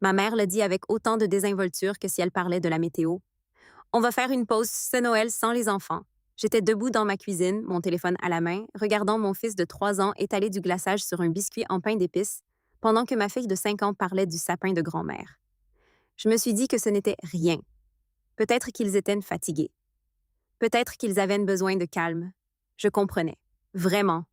Ma mère le dit avec autant de désinvolture que si elle parlait de la météo. On va faire une pause ce Noël sans les enfants. J'étais debout dans ma cuisine, mon téléphone à la main, regardant mon fils de 3 ans étaler du glaçage sur un biscuit en pain d'épices, pendant que ma fille de 5 ans parlait du sapin de grand-mère. Je me suis dit que ce n'était rien. Peut-être qu'ils étaient fatigués. Peut-être qu'ils avaient besoin de calme. Je comprenais. Vraiment.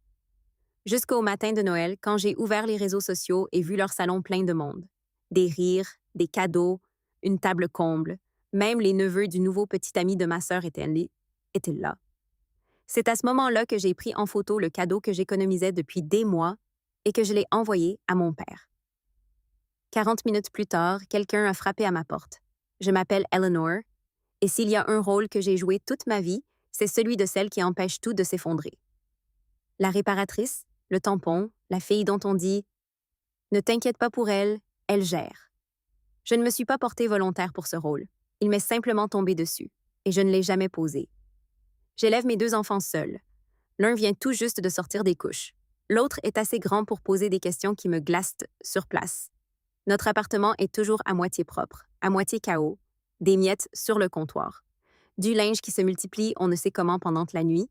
Jusqu'au matin de Noël, quand j'ai ouvert les réseaux sociaux et vu leur salon plein de monde. Des rires, des cadeaux, une table comble. Même les neveux du nouveau petit ami de ma sœur étaient là. C'est à ce moment-là que j'ai pris en photo le cadeau que j'économisais depuis des mois et que je l'ai envoyé à mon père. 40 minutes plus tard, quelqu'un a frappé à ma porte. Je m'appelle Eleanor, et s'il y a un rôle que j'ai joué toute ma vie, c'est celui de celle qui empêche tout de s'effondrer. La réparatrice, le tampon, la fille dont on dit « Ne t'inquiète pas pour elle, elle gère ». Je ne me suis pas portée volontaire pour ce rôle. Il m'est simplement tombé dessus, et je ne l'ai jamais posé. J'élève mes 2 enfants seuls. L'un vient tout juste de sortir des couches. L'autre est assez grand pour poser des questions qui me glacent sur place. Notre appartement est toujours à moitié propre, à moitié chaos, des miettes sur le comptoir, du linge qui se multiplie on ne sait comment pendant la nuit,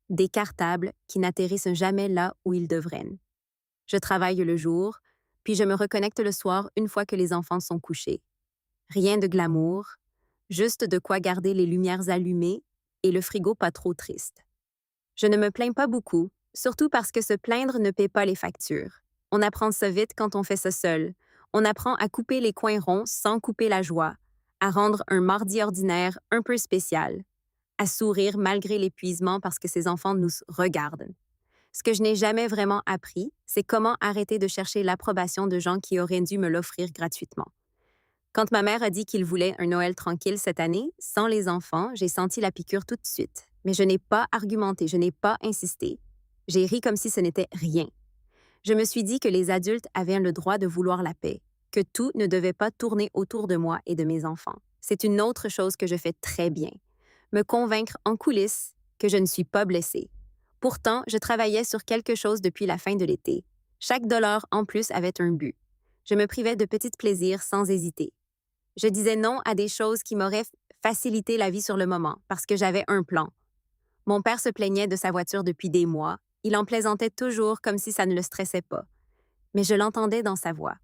des cartables qui n'atterrissent jamais là où ils devraient. Je travaille le jour, puis je me reconnecte le soir une fois que les enfants sont couchés. Rien de glamour, juste de quoi garder les lumières allumées et le frigo pas trop triste. Je ne me plains pas beaucoup, surtout parce que se plaindre ne paie pas les factures. On apprend ça vite quand on fait ça seul. On apprend à couper les coins ronds sans couper la joie, à rendre un mardi ordinaire un peu spécial, à sourire malgré l'épuisement parce que ses enfants nous regardent. Ce que je n'ai jamais vraiment appris, c'est comment arrêter de chercher l'approbation de gens qui auraient dû me l'offrir gratuitement. Quand ma mère a dit qu'il voulait un Noël tranquille cette année, sans les enfants, j'ai senti la piqûre tout de suite. Mais je n'ai pas argumenté, je n'ai pas insisté. J'ai ri comme si ce n'était rien. Je me suis dit que les adultes avaient le droit de vouloir la paix, que tout ne devait pas tourner autour de moi et de mes enfants. C'est une autre chose que je fais très bien. Me convaincre en coulisses que je ne suis pas blessée. Pourtant, je travaillais sur quelque chose depuis la fin de l'été. Chaque dollar en plus avait un but. Je me privais de petits plaisirs sans hésiter. Je disais non à des choses qui m'auraient facilité la vie sur le moment parce que j'avais un plan. Mon père se plaignait de sa voiture depuis des mois. Il en plaisantait toujours comme si ça ne le stressait pas. Mais je l'entendais dans sa voix.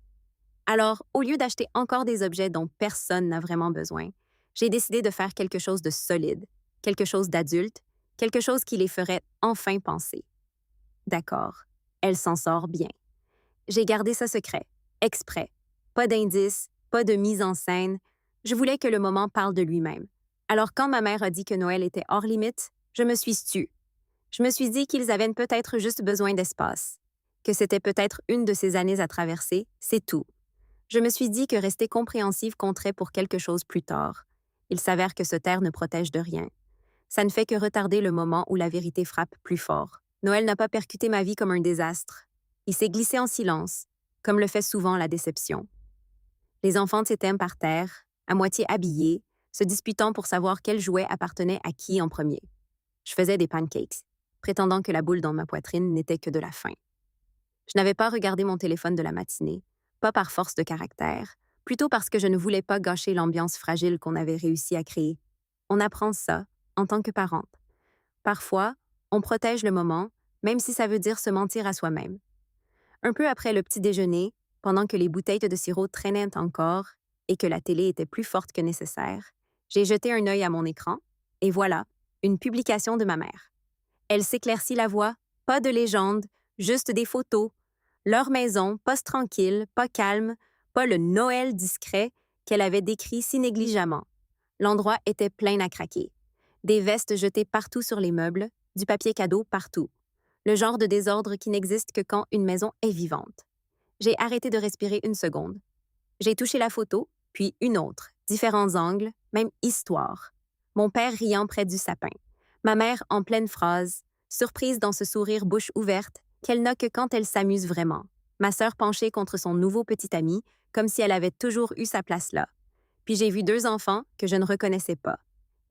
Alors, au lieu d'acheter encore des objets dont personne n'a vraiment besoin, j'ai décidé de faire quelque chose de solide, quelque chose d'adulte, quelque chose qui les ferait enfin penser. D'accord, elle s'en sort bien. J'ai gardé ça secret, exprès. Pas d'indices, pas de mise en scène. Je voulais que le moment parle de lui-même. Alors quand ma mère a dit que Noël était hors limite, je me suis tue. Je me suis dit qu'ils avaient peut-être juste besoin d'espace, que c'était peut-être une de ces années à traverser, c'est tout. Je me suis dit que rester compréhensive compterait pour quelque chose plus tard. Il s'avère que se taire ne protège de rien. Ça ne fait que retarder le moment où la vérité frappe plus fort. Noël n'a pas percuté ma vie comme un désastre. Il s'est glissé en silence, comme le fait souvent la déception. Les enfants s'étaient par terre, à moitié habillés, se disputant pour savoir quel jouet appartenait à qui en premier. Je faisais des pancakes, prétendant que la boule dans ma poitrine n'était que de la faim. Je n'avais pas regardé mon téléphone de la matinée, pas par force de caractère, plutôt parce que je ne voulais pas gâcher l'ambiance fragile qu'on avait réussi à créer. On apprend ça en tant que parente. Parfois, on protège le moment, même si ça veut dire se mentir à soi-même. Un peu après le petit déjeuner, pendant que les bouteilles de sirop traînaient encore et que la télé était plus forte que nécessaire, j'ai jeté un œil à mon écran, et voilà, une publication de ma mère. Elle s'éclaircit la voix, pas de légende, juste des photos. Leur maison, pas tranquille, pas calme, pas le Noël discret qu'elle avait décrit si négligemment. L'endroit était plein à craquer. Des vestes jetées partout sur les meubles, du papier cadeau partout. Le genre de désordre qui n'existe que quand une maison est vivante. J'ai arrêté de respirer une seconde. J'ai touché la photo, puis une autre, différents angles, même histoire. Mon père riant près du sapin. Ma mère en pleine phrase, surprise dans ce sourire bouche ouverte qu'elle n'a que quand elle s'amuse vraiment. Ma sœur penchée contre son nouveau petit ami, comme si elle avait toujours eu sa place là. Puis j'ai vu 2 enfants que je ne reconnaissais pas.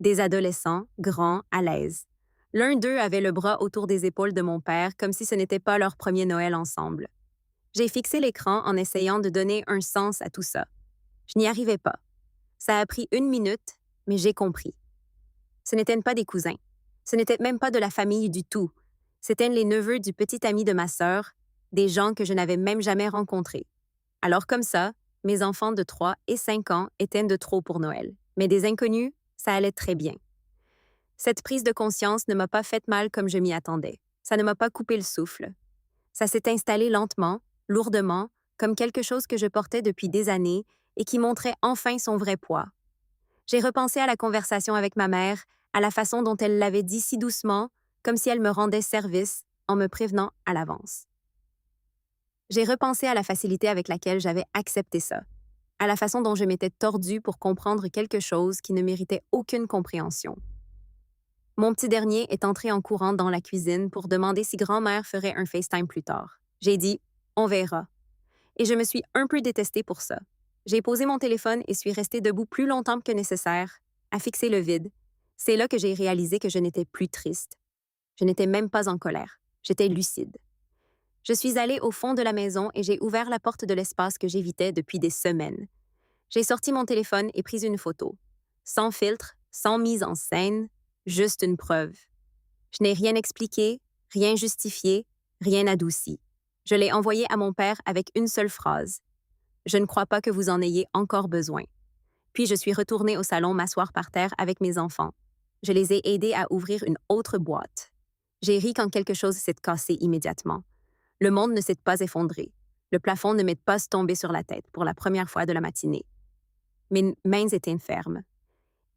Des adolescents, grands, à l'aise. L'un d'eux avait le bras autour des épaules de mon père, comme si ce n'était pas leur premier Noël ensemble. J'ai fixé l'écran en essayant de donner un sens à tout ça. Je n'y arrivais pas. Ça a pris 1 minute, mais j'ai compris. Ce n'étaient pas des cousins. Ce n'était même pas de la famille du tout. C'étaient les neveux du petit ami de ma sœur, des gens que je n'avais même jamais rencontrés. Alors comme ça, mes enfants de 3 et 5 ans étaient de trop pour Noël. Mais des inconnus, ça allait très bien. Cette prise de conscience ne m'a pas fait mal comme je m'y attendais. Ça ne m'a pas coupé le souffle. Ça s'est installé lentement, lourdement, comme quelque chose que je portais depuis des années et qui montrait enfin son vrai poids. J'ai repensé à la conversation avec ma mère, à la façon dont elle l'avait dit si doucement, comme si elle me rendait service en me prévenant à l'avance. J'ai repensé à la facilité avec laquelle j'avais accepté ça, à la façon dont je m'étais tordue pour comprendre quelque chose qui ne méritait aucune compréhension. Mon petit dernier est entré en courant dans la cuisine pour demander si grand-mère ferait un FaceTime plus tard. J'ai dit « On verra ». Et je me suis un peu détestée pour ça. J'ai posé mon téléphone et suis restée debout plus longtemps que nécessaire, à fixer le vide. C'est là que j'ai réalisé que je n'étais plus triste. Je n'étais même pas en colère. J'étais lucide. Je suis allée au fond de la maison et j'ai ouvert la porte de l'espace que j'évitais depuis des semaines. J'ai sorti mon téléphone et pris une photo. Sans filtre, sans mise en scène, juste une preuve. Je n'ai rien expliqué, rien justifié, rien adouci. Je l'ai envoyé à mon père avec une seule phrase. Je ne crois pas que vous en ayez encore besoin. Puis je suis retournée au salon m'asseoir par terre avec mes enfants. Je les ai aidés à ouvrir une autre boîte. J'ai ri quand quelque chose s'est cassé immédiatement. Le monde ne s'est pas effondré. Le plafond ne m'est pas tombé sur la tête pour la première fois de la matinée. Mes mains étaient fermes.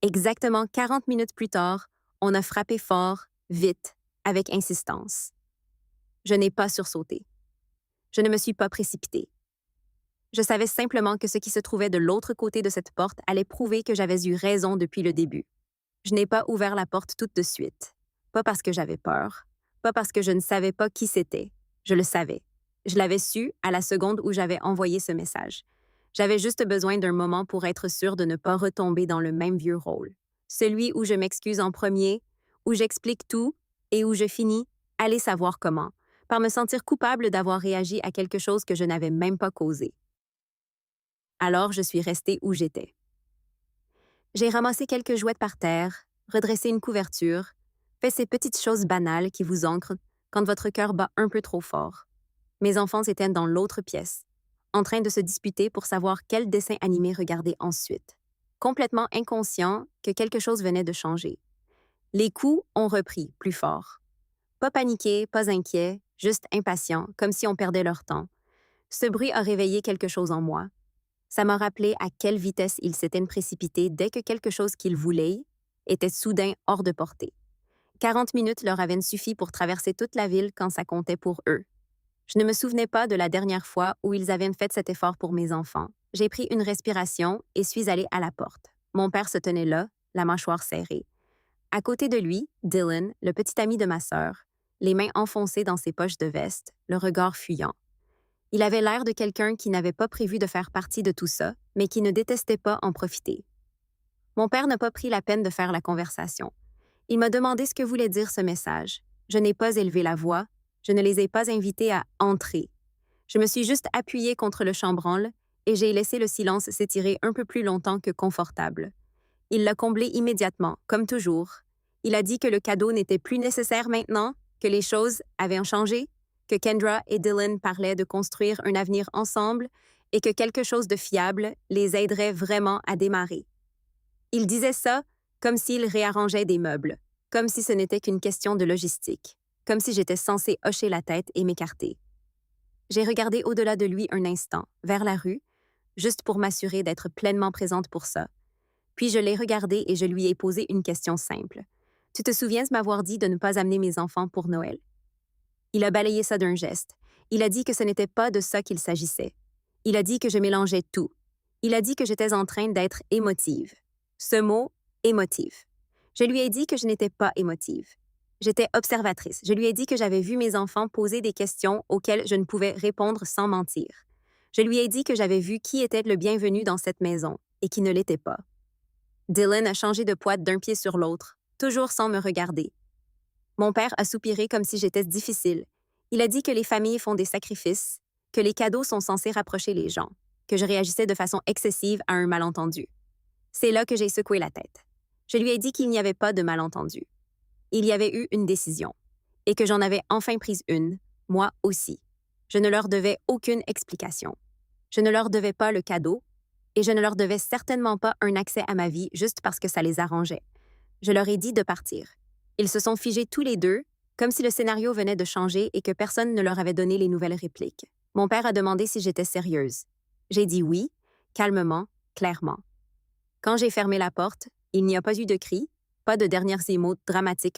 Exactement 40 minutes plus tard, on a frappé fort, vite, avec insistance. Je n'ai pas sursauté. Je ne me suis pas précipitée. Je savais simplement que ce qui se trouvait de l'autre côté de cette porte allait prouver que j'avais eu raison depuis le début. Je n'ai pas ouvert la porte tout de suite. Pas parce que j'avais peur, pas parce que je ne savais pas qui c'était. Je le savais. Je l'avais su à la seconde où j'avais envoyé ce message. J'avais juste besoin d'un moment pour être sûre de ne pas retomber dans le même vieux rôle. Celui où je m'excuse en premier, où j'explique tout et où je finis, allez savoir comment, par me sentir coupable d'avoir réagi à quelque chose que je n'avais même pas causé. Alors je suis restée où j'étais. J'ai ramassé quelques jouets par terre, redressé une couverture, fait ces petites choses banales qui vous ancrent quand votre cœur bat un peu trop fort. Mes enfants étaient dans l'autre pièce, en train de se disputer pour savoir quel dessin animé regarder ensuite, complètement inconscients que quelque chose venait de changer. Les coups ont repris, plus fort. Pas paniqués, pas inquiets, juste impatients, comme si on perdait leur temps. Ce bruit a réveillé quelque chose en moi. Ça m'a rappelé à quelle vitesse ils s'étaient précipités dès que quelque chose qu'ils voulaient était soudain hors de portée. 40 minutes leur avaient suffi pour traverser toute la ville quand ça comptait pour eux. Je ne me souvenais pas de la dernière fois où ils avaient fait cet effort pour mes enfants. J'ai pris une respiration et suis allée à la porte. Mon père se tenait là, la mâchoire serrée. À côté de lui, Dylan, le petit ami de ma sœur, les mains enfoncées dans ses poches de veste, le regard fuyant. Il avait l'air de quelqu'un qui n'avait pas prévu de faire partie de tout ça, mais qui ne détestait pas en profiter. Mon père n'a pas pris la peine de faire la conversation. Il m'a demandé ce que voulait dire ce message. Je n'ai pas élevé la voix, je ne les ai pas invités à entrer. Je me suis juste appuyée contre le chambranle et j'ai laissé le silence s'étirer un peu plus longtemps que confortable. Il l'a comblé immédiatement, comme toujours. Il a dit que le cadeau n'était plus nécessaire maintenant, que les choses avaient changé, que Kendra et Dylan parlaient de construire un avenir ensemble et que quelque chose de fiable les aiderait vraiment à démarrer. Il disait ça comme s'il réarrangeait des meubles, comme si ce n'était qu'une question de logistique, comme si j'étais censée hocher la tête et m'écarter. J'ai regardé au-delà de lui un instant, vers la rue, juste pour m'assurer d'être pleinement présente pour ça. Puis je l'ai regardé et je lui ai posé une question simple. « Tu te souviens de m'avoir dit de ne pas amener mes enfants pour Noël? » Il a balayé ça d'un geste. Il a dit que ce n'était pas de ça qu'il s'agissait. Il a dit que je mélangeais tout. Il a dit que j'étais en train d'être émotive. Ce mot, émotive. Je lui ai dit que je n'étais pas émotive. J'étais observatrice. Je lui ai dit que j'avais vu mes enfants poser des questions auxquelles je ne pouvais répondre sans mentir. Je lui ai dit que j'avais vu qui était le bienvenu dans cette maison et qui ne l'était pas. Dylan a changé de poids d'un pied sur l'autre, toujours sans me regarder. Mon père a soupiré comme si j'étais difficile. Il a dit que les familles font des sacrifices, que les cadeaux sont censés rapprocher les gens. que je réagissais de façon excessive à un malentendu. C'est là que j'ai secoué la tête. Je lui ai dit qu'il n'y avait pas de malentendu. Il y avait eu une décision, et que j'en avais enfin prise une, moi aussi. Je ne leur devais aucune explication. Je ne leur devais pas le cadeau, et je ne leur devais certainement pas un accès à ma vie juste parce que ça les arrangeait. Je leur ai dit de partir. Ils se sont figés tous les deux, comme si le scénario venait de changer et que personne ne leur avait donné les nouvelles répliques. Mon père a demandé si j'étais sérieuse. J'ai dit oui, calmement, clairement. Quand j'ai fermé la porte, il n'y a pas eu de cris, pas de derniers émots dramatiques,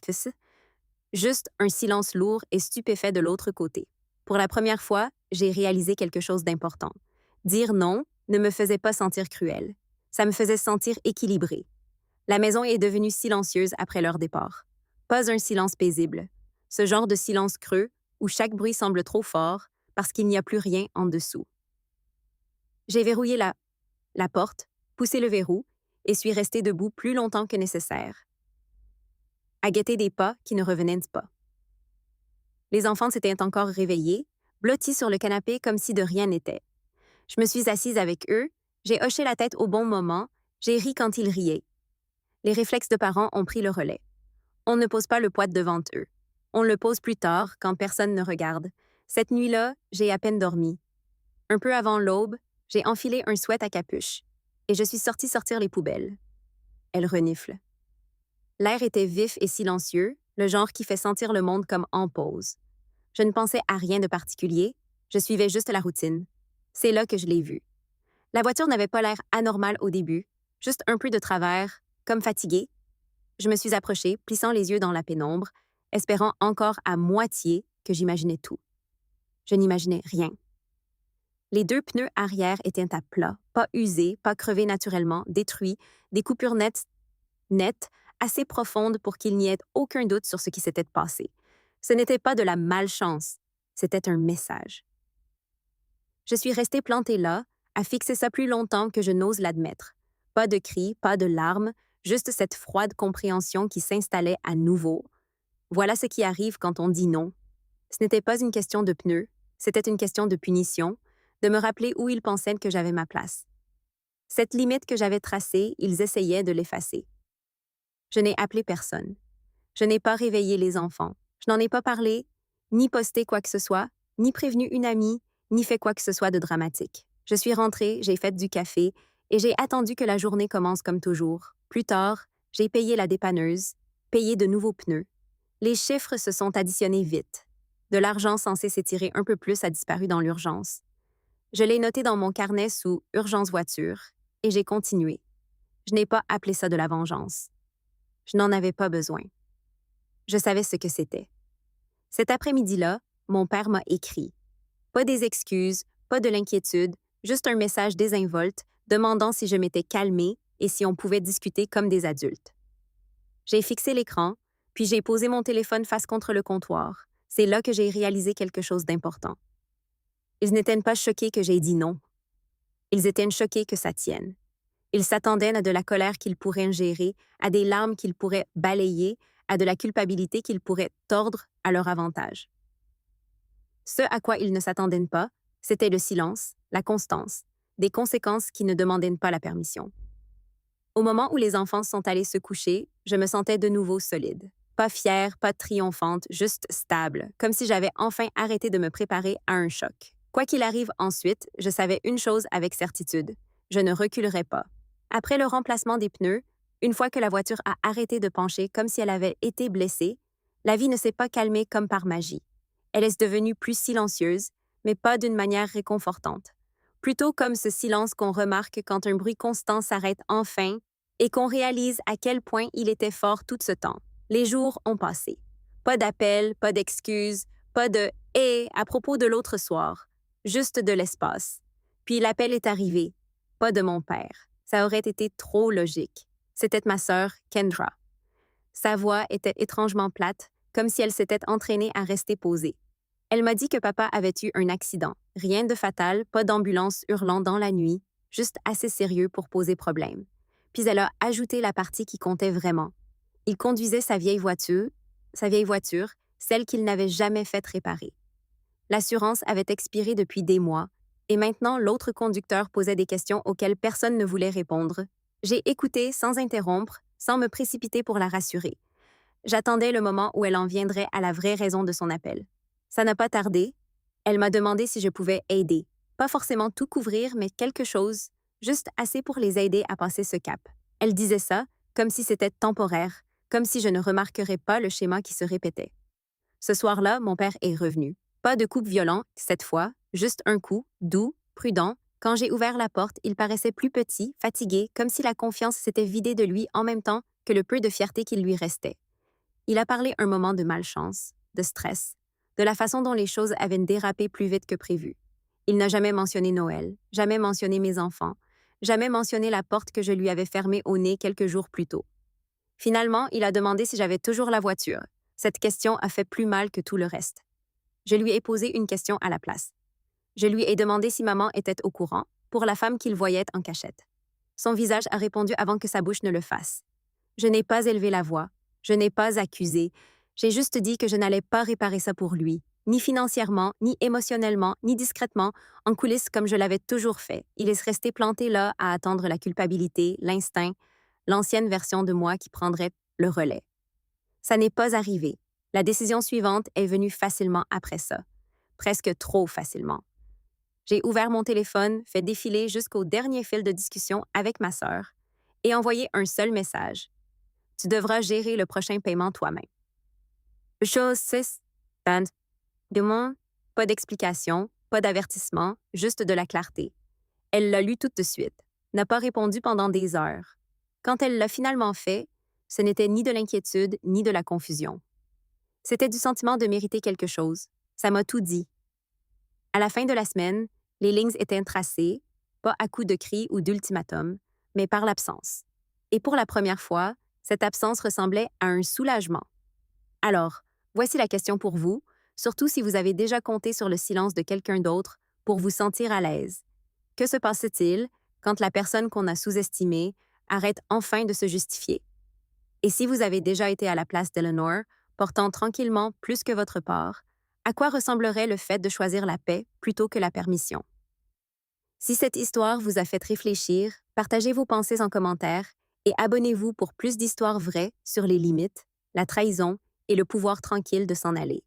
juste un silence lourd et stupéfait de l'autre côté. Pour la première fois, j'ai réalisé quelque chose d'important. Dire non ne me faisait pas sentir cruelle. Ça me faisait sentir équilibrée. La maison est devenue silencieuse après leur départ. Pas un silence paisible. Ce genre de silence creux où chaque bruit semble trop fort parce qu'il n'y a plus rien en dessous. J'ai verrouillé la porte, poussé le verrou et suis restée debout plus longtemps que nécessaire, à guetter des pas qui ne revenaient pas. Les enfants s'étaient encore réveillés, blottis sur le canapé comme si de rien n'était. Je me suis assise avec eux, j'ai hoché la tête au bon moment, j'ai ri quand ils riaient. Les réflexes de parents ont pris le relais. On ne pose pas le poids devant eux. On le pose plus tard, quand personne ne regarde. Cette nuit-là, j'ai à peine dormi. Un peu avant l'aube, j'ai enfilé un sweat à capuche et je suis sortie sortir les poubelles. Elles reniflent. L'air était vif et silencieux, le genre qui fait sentir le monde comme en pause. Je ne pensais à rien de particulier, je suivais juste la routine. C'est là que je l'ai vue. La voiture n'avait pas l'air anormale au début, juste un peu de travers, comme fatiguée. Je me suis approchée, plissant les yeux dans la pénombre, espérant encore à moitié que j'imaginais tout. Je n'imaginais rien. Les 2 pneus arrière étaient à plat, pas usés, pas crevés naturellement, détruits, des coupures nettes, assez profondes pour qu'il n'y ait aucun doute sur ce qui s'était passé. Ce n'était pas de la malchance, c'était un message. Je suis restée plantée là, à fixer ça plus longtemps que je n'ose l'admettre. Pas de cris, pas de larmes, juste cette froide compréhension qui s'installait à nouveau. Voilà ce qui arrive quand on dit non. Ce n'était pas une question de pneus, c'était une question de punition, de me rappeler où ils pensaient que j'avais ma place. Cette limite que j'avais tracée, ils essayaient de l'effacer. Je n'ai appelé personne. Je n'ai pas réveillé les enfants. Je n'en ai pas parlé, ni posté quoi que ce soit, ni prévenu une amie, ni fait quoi que ce soit de dramatique. Je suis rentrée, j'ai fait du café et j'ai attendu que la journée commence comme toujours. Plus tard, j'ai payé la dépanneuse, payé de nouveaux pneus. Les chiffres se sont additionnés vite. De l'argent censé s'étirer un peu plus a disparu dans l'urgence. Je l'ai noté dans mon carnet sous « Urgence voiture » et j'ai continué. Je n'ai pas appelé ça de la vengeance. Je n'en avais pas besoin. Je savais ce que c'était. Cet après-midi-là, mon père m'a écrit. Pas des excuses, pas de l'inquiétude, juste un message désinvolte demandant si je m'étais calmée et si on pouvait discuter comme des adultes. J'ai fixé l'écran, puis j'ai posé mon téléphone face contre le comptoir. C'est là que j'ai réalisé quelque chose d'important. Ils n'étaient pas choqués que j'ai dit non. Ils étaient choqués que ça tienne. Ils s'attendaient à de la colère qu'ils pourraient ingérer, à des larmes qu'ils pourraient balayer, à de la culpabilité qu'ils pourraient tordre à leur avantage. Ce à quoi ils ne s'attendaient pas, c'était le silence, la constance, des conséquences qui ne demandaient pas la permission. Au moment où les enfants sont allés se coucher, je me sentais de nouveau solide. Pas fière, pas triomphante, juste stable, comme si j'avais enfin arrêté de me préparer à un choc. Quoi qu'il arrive ensuite, je savais une chose avec certitude. Je ne reculerais pas. Après le remplacement des pneus, une fois que la voiture a arrêté de pencher comme si elle avait été blessée, la vie ne s'est pas calmée comme par magie. Elle est devenue plus silencieuse, mais pas d'une manière réconfortante. Plutôt comme ce silence qu'on remarque quand un bruit constant s'arrête enfin et qu'on réalise à quel point il était fort tout ce temps. Les jours ont passé. Pas d'appel, pas d'excuses, pas de « hé » à propos de l'autre soir. Juste de l'espace. Puis l'appel est arrivé. Pas de mon père. Ça aurait été trop logique. C'était ma sœur, Kendra. Sa voix était étrangement plate, comme si elle s'était entraînée à rester posée. Elle m'a dit que papa avait eu un accident. Rien de fatal, pas d'ambulance hurlant dans la nuit, juste assez sérieux pour poser problème. Puis elle a ajouté la partie qui comptait vraiment. Il conduisait sa vieille voiture, celle qu'il n'avait jamais faite réparer. L'assurance avait expiré depuis des mois Et maintenant, l'autre conducteur posait des questions auxquelles personne ne voulait répondre. J'ai écouté sans interrompre, sans me précipiter pour la rassurer. J'attendais le moment où elle en viendrait à la vraie raison de son appel. Ça n'a pas tardé. Elle m'a demandé si je pouvais aider. Pas forcément tout couvrir, mais quelque chose, juste assez pour les aider à passer ce cap. Elle disait ça comme si c'était temporaire, comme si je ne remarquerais pas le schéma qui se répétait. Ce soir-là, mon père est revenu. Pas de coup violent, cette fois, juste un coup, doux, prudent. Quand j'ai ouvert la porte, il paraissait plus petit, fatigué, comme si la confiance s'était vidée de lui en même temps que le peu de fierté qu'il lui restait. Il a parlé un moment de malchance, de stress, de la façon dont les choses avaient dérapé plus vite que prévu. Il n'a jamais mentionné Noël, jamais mentionné mes enfants, jamais mentionné la porte que je lui avais fermée au nez quelques jours plus tôt. Finalement, il a demandé si j'avais toujours la voiture. Cette question a fait plus mal que tout le reste. Je lui ai posé une question à la place. Je lui ai demandé si maman était au courant, pour la femme qu'il voyait en cachette. Son visage a répondu avant que sa bouche ne le fasse. Je n'ai pas élevé la voix, je n'ai pas accusé, j'ai juste dit que je n'allais pas réparer ça pour lui, ni financièrement, ni émotionnellement, ni discrètement, en coulisses comme je l'avais toujours fait. Il est resté planté là à attendre la culpabilité, l'instinct, l'ancienne version de moi qui prendrait le relais. Ça n'est pas arrivé. La décision suivante est venue facilement après ça. Presque trop facilement. J'ai ouvert mon téléphone, fait défiler jusqu'au dernier fil de discussion avec ma sœur et envoyé un seul message. Tu devras gérer le prochain paiement toi-même. Chose 6. Band. Demande. Pas d'explication, pas d'avertissement, juste de la clarté. Elle l'a lu tout de suite, n'a pas répondu pendant des heures. Quand elle l'a finalement fait, ce n'était ni de l'inquiétude ni de la confusion. C'était du sentiment de mériter quelque chose. Ça m'a tout dit. À la fin de la semaine, les lignes étaient tracées, pas à coups de cris ou d'ultimatum, mais par l'absence. Et pour la première fois, cette absence ressemblait à un soulagement. Alors, voici la question pour vous, surtout si vous avez déjà compté sur le silence de quelqu'un d'autre pour vous sentir à l'aise. Que se passe-t-il quand la personne qu'on a sous-estimée arrête enfin de se justifier? Et si vous avez déjà été à la place d'Eleanor, portant tranquillement plus que votre part, à quoi ressemblerait le fait de choisir la paix plutôt que la permission? Si cette histoire vous a fait réfléchir, partagez vos pensées en commentaire et abonnez-vous pour plus d'histoires vraies sur les limites, la trahison et le pouvoir tranquille de s'en aller.